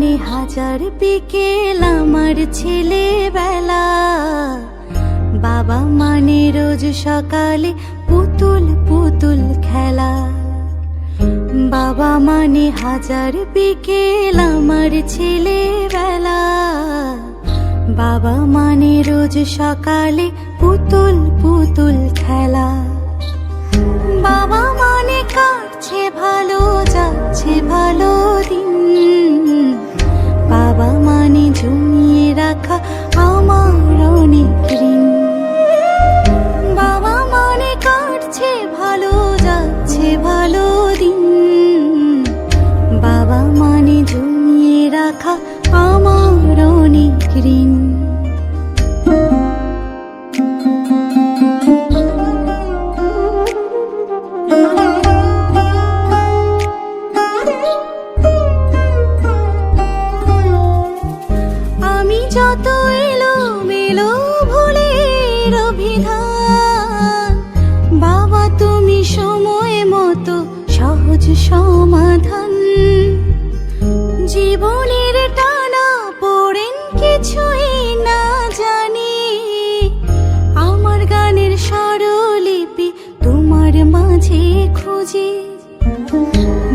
মানে হাজার বিকেল আমার ছেলেবেলা, বাবা মানে রোজ সকালে পুতুল পুতুল খেলা। বাবা মানে হাজার বিকেল আমার ছেলেবেলা, বাবা মানে রোজ সকালে পুতুল পুতুল খেলা। বাবা মানে কাটছে ভালো, যাচ্ছে ভালো দিন, বাবা মানে জমিয়ে রাখা আমার অনেক ঋণ। বাবা মানে কাটছে ভালো, যাচ্ছে ভালো দিন, বাবা মানে জমিয়ে রাখা আমার অনেক ঋণ। আমি যত এলোমেলো ভুলের অভিধান, বাবা তুমি সময় মতো সহজ সমাধান। জীবনের টানা পড়েন কিছুই না জানি, আমার গানের স্বরলিপি তোমার মাঝে খুঁজি।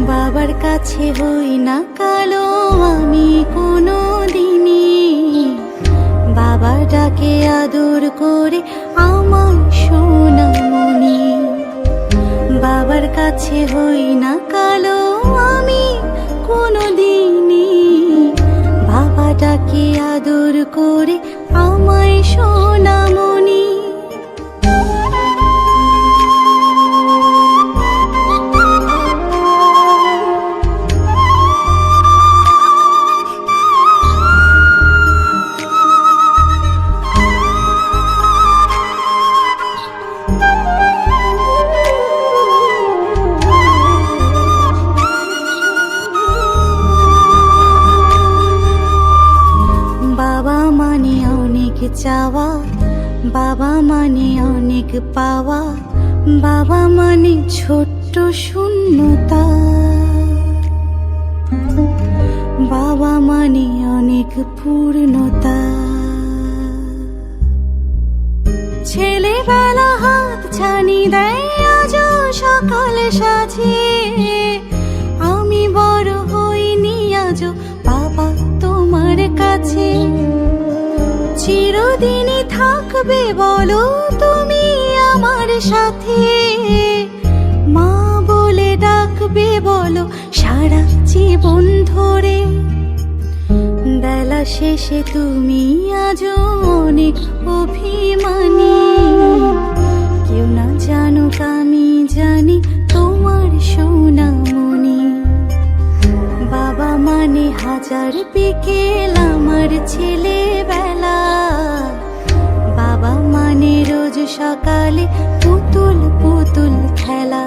বাবার কাছে হই না কালো আমি কোনো দিনই, বাবা ডাকে আদর করে আমার সোনামণি। বাবার কাছে হই না কালো আমি কোনো দিনই, বাবা ডাকে আদর করে আমায় সোনামণি। বাবা মানে অনেক চাওয়া, বাবা মানে অনেক পাওয়া, বাবা মানে ছোট্ট শূন্যতা। বাবা মানে অনেক পূর্ণতা। ছেলেবেলা হাত ছানি দেয় আজও সকাল সাজে, আমি বড় হইনি আজও বাবা তোমার কাছে। চিরদিনই থাকবে বলো তুমি আমার সাথে, মা বলে ডাকবে বলো সারা জীবন ধরে। বেলা শেষে তুমি আজও অনেক অভিমানী, কেউ না জানুক আমি জানি তোমার সোনামণি। বাবা মানে হাজার বিকেল আমার ছেলেবেলা, বাবা মানে রোজ সকালে পুতুল পুতুল খেলা।